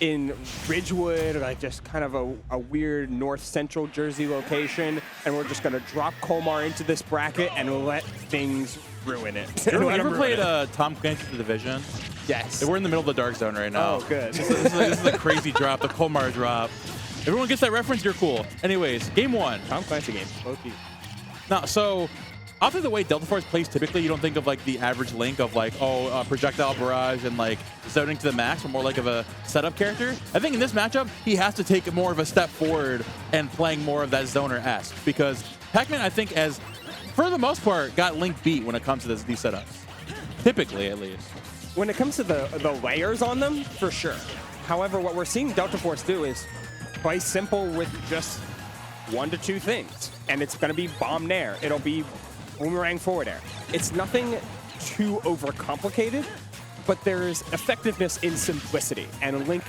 in Ridgewood, like just kind of a weird north central Jersey location, and we're just gonna drop Colmar into this bracket and let things ruin it. You ever played Tom Clancy's The Division? Yes. We're in the middle of the dark zone right now. Oh, good. This is a crazy drop, the Colmar drop. Everyone gets that reference, you're cool. Anyways, game one. Tom Clancy game. Okay. Now, so after the way Deltaforce plays typically, you don't think of like the average Link of like, projectile barrage and like zoning to the max, but more like of a setup character. I think in this matchup, he has to take more of a step forward and playing more of that zoner-esque, because Pac-Man, I think, has, for the most part, got Link beat when it comes to these setups. Typically, at least. When it comes to the layers on them, for sure. However, what we're seeing Deltaforce do is play simple with just 1 to 2 things. And it's going to be bomb nair. It'll be boomerang forward air. It's nothing too overcomplicated, but there's effectiveness in simplicity. And Link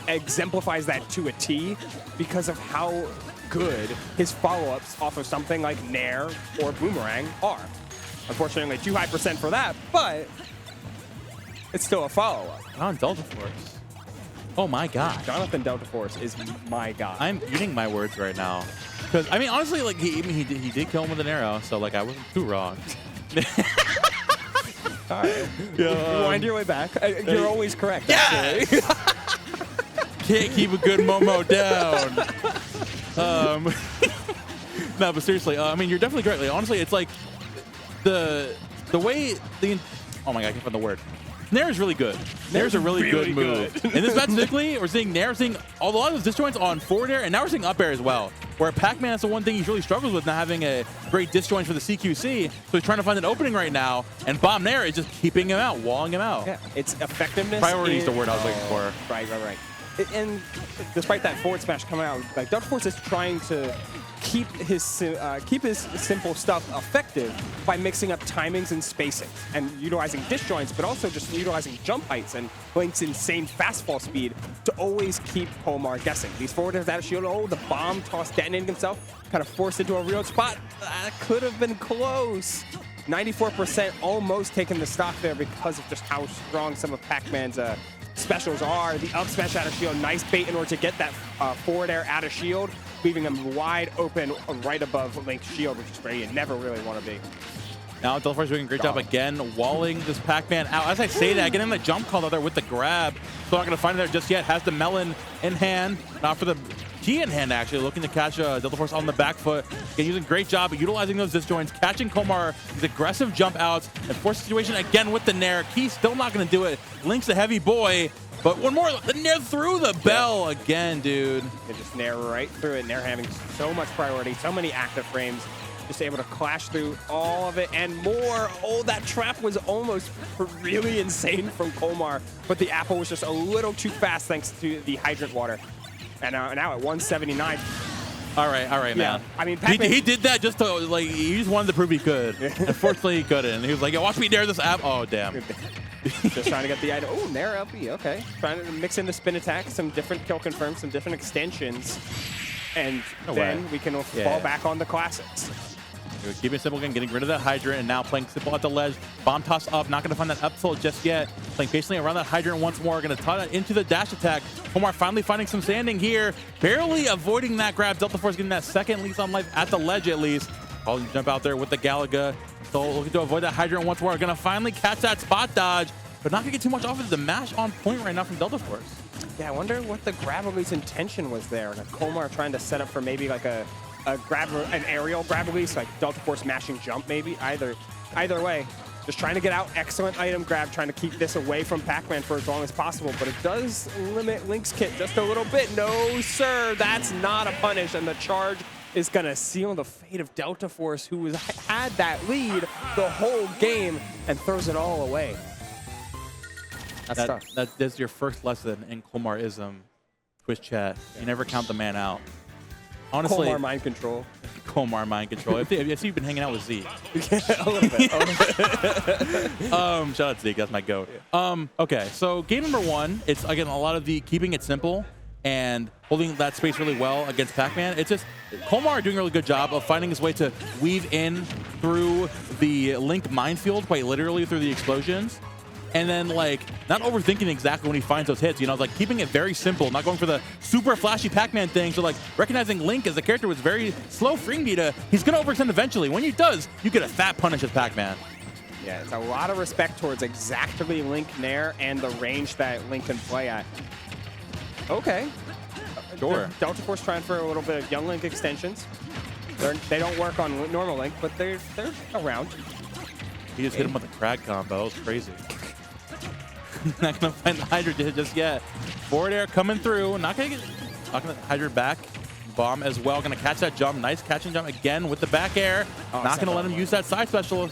exemplifies that to a T because of how good his follow-ups off of something like nair or boomerang are. Unfortunately, too high % for that, but it's still a follow-up. On Deltaforce. Oh my god. Jonathan Deltaforce is my god. I'm eating my words right now. Because, I mean, honestly, like, he did kill him with an arrow, so, like, I wasn't too wrong. All right. Wind your way back. You're always correct, actually. Can't keep a good Momo down. No, but seriously, I mean, you're definitely correct. Like, honestly, it's like the way the... Oh my god, I can't find the word. Nair is really good. Nair's a really good move. In this match specifically, we're seeing Nair, seeing a lot of those disjoints on forward air, and now we're seeing up air as well. Where Pac-Man, that's the one thing he really struggles with, not having a great disjoint for the CQC. So he's trying to find an opening right now, and Bomb Nair is just keeping him out, walling him out. Yeah, it's effectiveness. Priority is the word I was looking for. Right. And despite that forward smash coming out, like Deltaforce is trying to keep his simple stuff effective by mixing up timings and spacing and utilizing disjoints, but also just utilizing jump heights and Link's insane fastfall speed to always keep Colmar guessing. These forward airs out of shield, the bomb toss detonating himself, kind of forced into a real spot. That could have been close. 94% almost taking the stock there because of just how strong some of Pac-Man's specials are. The up smash out of shield, nice bait in order to get that forward air out of shield, leaving him wide open right above Link's shield, which is where you never really want to be. Now Deltaforce doing a great job again, walling this Pac-Man out. As I say that, getting the jump call out there with the grab. Still not going to find it there just yet. Has the melon in hand. Not for the key in hand, actually. Looking to catch Deltaforce on the back foot. Again, using a great job at utilizing those disjoints, catching Colmar, these aggressive jump outs, and force situation again with the Nair. Key still not going to do it. Link's a heavy boy. But one more, the Nair through the bell again, dude. They just Nair right through it. Nair having so much priority, so many active frames. Just able to clash through all of it and more. Oh, that trap was almost really insane from Colmar, but the apple was just a little too fast thanks to the hydrant water. And now at 179. All right, man. I mean, he did that just to, like, he just wanted to prove he could. Unfortunately, he couldn't. He was like, yo, watch me Nair this app. Oh, damn. Just trying to get the item. Oh, Nair LP, okay. Trying to mix in the spin attack, some different kill confirms, some different extensions. And then we can fall back on the classics. Keeping it simple again, getting rid of that hydrant, and now playing simple at the ledge. Bomb toss up, not going to find that up tilt just yet. Playing patiently around that hydrant once more, going to tie that into the dash attack. Colmar finally finding some standing here, barely avoiding that grab. Deltaforce getting that second lease on life at the ledge at least. Oh, jump out there with the Galaga. So looking to avoid that hydrant once more. Going to finally catch that spot dodge, but not going to get too much off of the mash on point right now from Deltaforce. Yeah, I wonder what the grab release intention was there. Like Colmar trying to set up for maybe like an aerial grab release, like Deltaforce mashing jump maybe. Either way, just trying to get out. Excellent item grab, trying to keep this away from Pac-Man for as long as possible, but it does limit Link's kit just a little bit. No, sir, that's not a punish, and the charge is going to seal the fate of Deltaforce, who had that lead the whole game and throws it all away. That's tough. That's your first lesson in Colmarism, Twitch chat. You never count the man out. Honestly, Colmar mind control. Colmar mind control. I see you've been hanging out with Zeke. a little bit. Shout out to Zeke. That's my goat. Okay, so game number one, it's again a lot of the keeping it simple and holding that space really well against Pac-Man. It's just Colmar doing a really good job of finding his way to weave in through the Link minefield, quite literally through the explosions. and then like not overthinking exactly when he finds those hits, you know, like keeping it very simple, not going for the super flashy Pac-Man thing. So like recognizing Link as a character was very slow frame data, he's gonna overextend eventually. When he does, you get a fat punish as Pac-Man. Yeah, it's a lot of respect towards exactly Link Nair and the range that Link can play at. Okay. Sure. Deltaforce trying for a little bit of Young Link extensions. They don't work on normal Link, but they're around. He just hit him with a crag combo. That was crazy. Not gonna find the Hydra just yet. Forward air coming through. Not gonna Hydra back. Bomb as well. Gonna catch that jump. Nice catch and jump again with the back air. Oh, not gonna let him use that side special.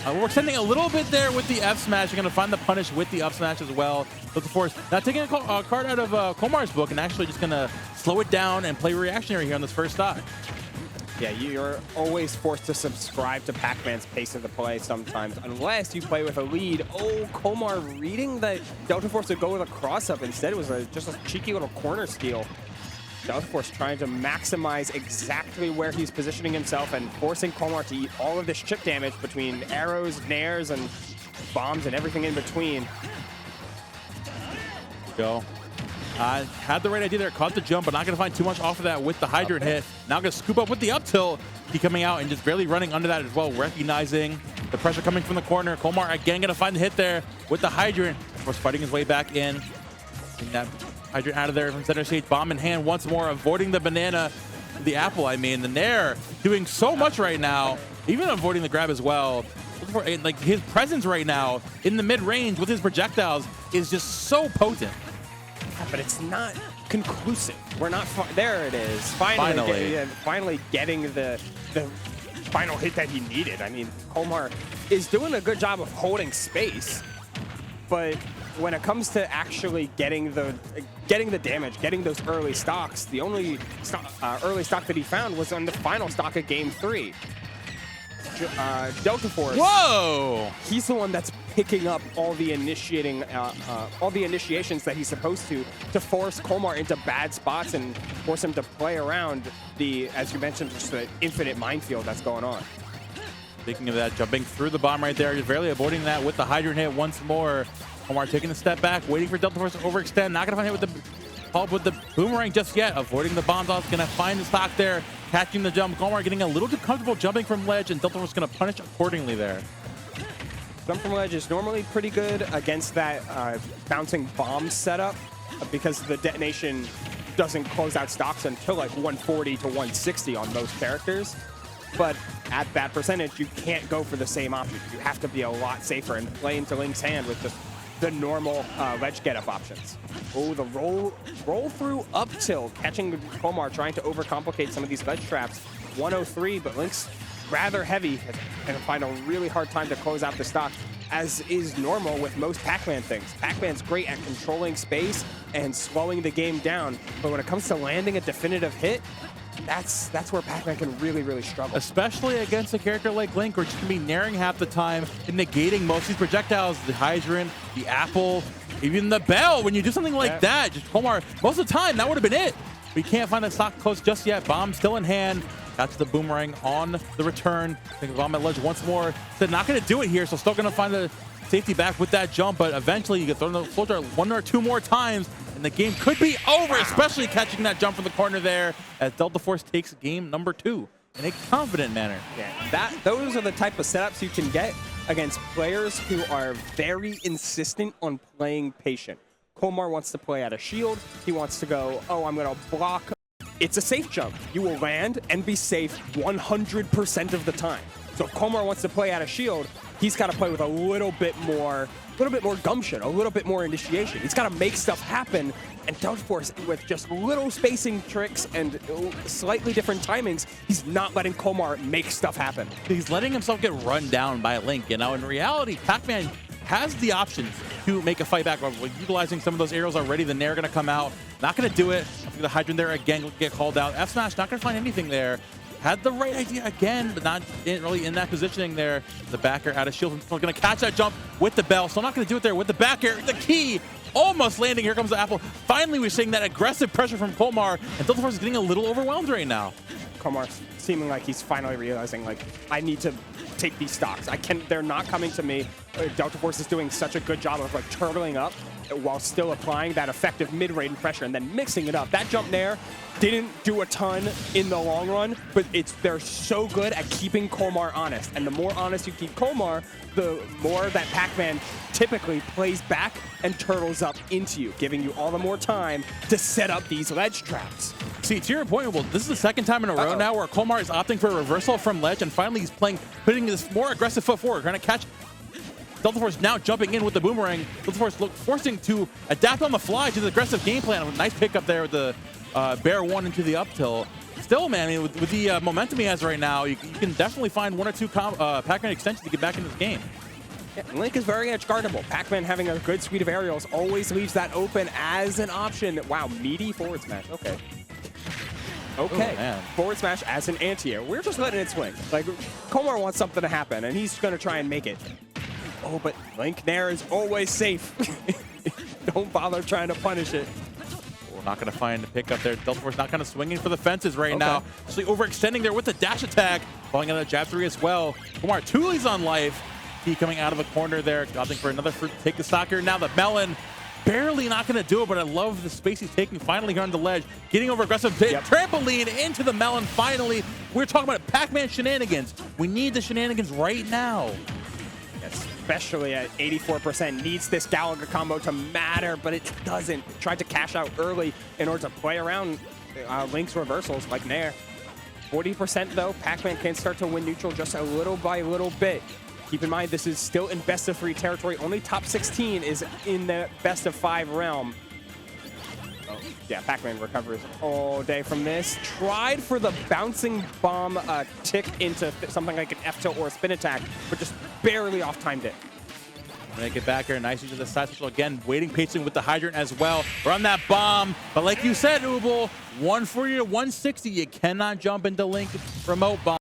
We're extending a little bit there with the F smash. You're gonna find the punish with the up smash as well. Deltaforce now taking a card out of Colmar's book and actually just gonna slow it down and play reactionary here on this first stock. Yeah, you're always forced to subscribe to Pac-Man's pace of the play sometimes, unless you play with a lead. Oh, Colmar reading that Deltaforce would go with a cross-up. Instead, it was just a cheeky little corner steal. Deltaforce trying to maximize exactly where he's positioning himself and forcing Colmar to eat all of this chip damage between arrows, nairs, and bombs and everything in between. Go. Had the right idea there, caught the jump, but not going to find too much off of that with the hydrant hit. Now going to scoop up with the up tilt. He coming out and just barely running under that as well, recognizing the pressure coming from the corner. Colmar again going to find the hit there with the hydrant. Of course, fighting his way back in. Getting that hydrant out of there from center stage. Bomb in hand once more, avoiding the banana, the apple, I mean. The Nair doing so much right now, even avoiding the grab as well. Like his presence right now in the mid-range with his projectiles is just so potent. But it's not conclusive. We're not there. It is finally getting the final hit that he needed. I mean, Colmar is doing a good job of holding space, but when it comes to actually getting the damage, getting those early stocks, the only early stock that he found was on the final stock of Game 3. Deltaforce. Whoa! He's the one that's picking up all the initiations that he's supposed to force Colmar into bad spots and force him to play around the, as you mentioned, just the infinite minefield that's going on. Speaking of that, jumping through the bomb right there, just barely avoiding that with the hydrant hit once more. Colmar taking a step back, waiting for Deltaforce to overextend. Not gonna find hit with the pulp with the boomerang just yet. Avoiding the bombs off, gonna find the stock there, catching the jump. Colmar getting a little too comfortable jumping from ledge, and Deltaforce gonna punish accordingly there. Jump from ledge is normally pretty good against that bouncing bomb setup because the detonation doesn't close out stocks until like 140 to 160 on most characters. But at that percentage, you can't go for the same option. You have to be a lot safer and play into Link's hand with the normal ledge get-up options. Oh, the roll through up tilt, catching Colmar, trying to overcomplicate some of these ledge traps. 103, but Link's rather heavy and find a really hard time to close out the stock, as is normal with most Pac-Man things. Pac-Man's great at controlling space and slowing the game down, but when it comes to landing a definitive hit, that's where Pac-Man can really, really struggle. Especially against a character like Link, where you can be nairing half the time and negating most of these projectiles. The hydrant, the apple, even the bell. When you do something like that, just Colmar, most of the time, that would have been it. We can't find that stock close just yet. Bomb still in hand. That's the boomerang on the return. Think of bomb at ledge once more. Said not going to do it here, so still going to find the safety back with that jump, but eventually you get thrown the full dart one or two more times, and the game could be over, especially catching that jump from the corner there, as Deltaforce takes game number 2 in a confident manner. Yeah, those are the type of setups you can get against players who are very insistent on playing patient. Colmar wants to play out of shield. He wants to go, oh, I'm going to block. It's a safe jump. You will land and be safe 100% of the time. So if Colmar wants to play out of shield, he's got to play with a little bit more gumption, a little bit more initiation. He's got to make stuff happen. And Deltaforce, with just little spacing tricks and slightly different timings, he's not letting Colmar make stuff happen. He's letting himself get run down by Link. You know, in reality, Pac-Man has the options to make a fight back. Utilizing some of those arrows already, the Nair going to come out. Not going to do it. I think the hydrant there again will get called out. F-Smash not going to find anything there. Had the right idea again, but not really in that positioning there. The back air out of shield. Still going to catch that jump with the bell. Still not going to do it there with the back air. The key almost landing. Here comes the apple. Finally, we're seeing that aggressive pressure from Colmar, and Deltaforce is getting a little overwhelmed right now. Colmar seeming like he's finally realizing, like, I need to take these stocks. They're not coming to me. Deltaforce is doing such a good job of like turtling up while still applying that effective mid-range pressure and then mixing it up. That jump there didn't do a ton in the long run, but they're so good at keeping Colmar honest. And the more honest you keep Colmar, the more that Pac-Man typically plays back and turtles up into you, giving you all the more time to set up these ledge traps. See, to your point, well, this is the second time in a row now where Colmar is opting for a reversal from ledge, and finally he's putting this more aggressive foot forward, trying to catch Deltaforce now jumping in with the boomerang. Deltaforce forcing to adapt on the fly to the aggressive game plan. A nice pickup there with the bear one into the up tilt. Still, man, I mean, with the momentum he has right now, you can definitely find one or two Pac-Man extensions to get back into this game. Yeah, Link is very edge guardable. Pac-Man having a good suite of aerials always leaves that open as an option. Wow, meaty forward smash. Okay. Okay, ooh, forward smash as an anti-air. We're just letting it swing. Like, Colmar wants something to happen, and he's going to try and make it. Oh, but Link Nair is always safe. Don't bother trying to punish it. We're not going to find the pickup there. Deltaforce not kind of swinging for the fences right now. Actually overextending there with the dash attack. Falling on a jab 3 as well. Colmar, Tooley's on life. He coming out of the corner there. Opting for another fruit to take the stock here. Now the melon. Barely not going to do it, but I love the space he's taking finally here on the ledge. Getting over aggressive trampoline into the melon finally. We're talking about Pac-Man shenanigans. We need the shenanigans right now. Especially at 84%, needs this Galaga combo to matter, but it doesn't. Tried to cash out early in order to play around Link's reversals like Nair. 40% though, Pac-Man can start to win neutral just a little by little bit. Keep in mind, this is still in best of 3 territory. Only top 16 is in the best of 5 realm. Oh, yeah, Pac-Man recovers all day from this. Tried for the bouncing bomb tick into something like an F-tilt or a spin attack, but just barely off-timed it. Make it back here. Nice use of the side special again. Waiting patiently with the hydrant as well. Run that bomb. But like you said, Ubel, 140 to 160. You cannot jump into Link remote bomb.